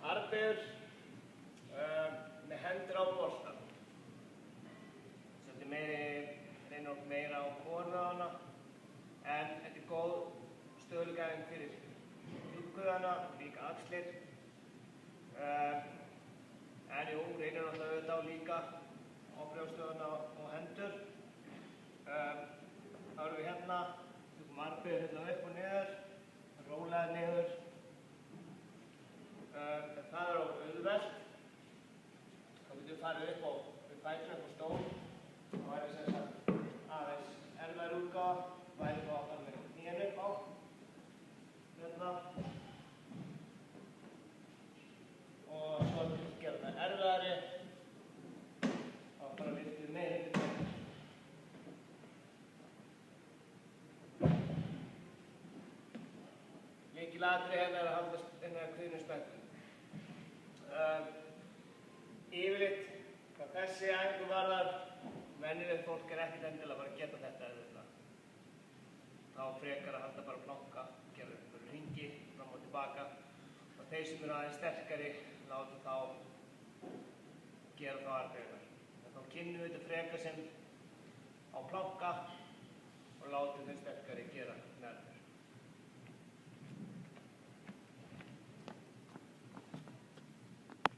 Arbegur með hendur á boltan. Svolítið reynir meira á konu á hana, en þetta er góð stöðugæfing fyrir hrúðkuðana og líka axlir. En jú, reynir auðvitað á líka á brjóststöðuna og hendur. Þá erum við hérna, tökum arbegur hérna upp og niður, rólega niður. Það er auðvelt. Þá getum við farið upp við fætur upp á stól. Það væri sem sagt aðeins erfiðari útgáfa. Væri þá að fara með hnén upp á. Hérna. Og svo getum við gera það erfiðari. Þá bara lyftum við með undir þetta. Lykilatriði hérna er að halda kviðnum spenntum. Yfirleitt, hvað þessi æfingu varðar, venjulegt fólk er ekkert endilega bara að geta þetta auðvitað. Þá frekar að halda bara planka, gera einhverju hringi fram og tilbaka. Og þeir sem eru aðeins sterkari, láta þá gera þá arbegunar. Þá kynnum við þetta frekar sem á planka,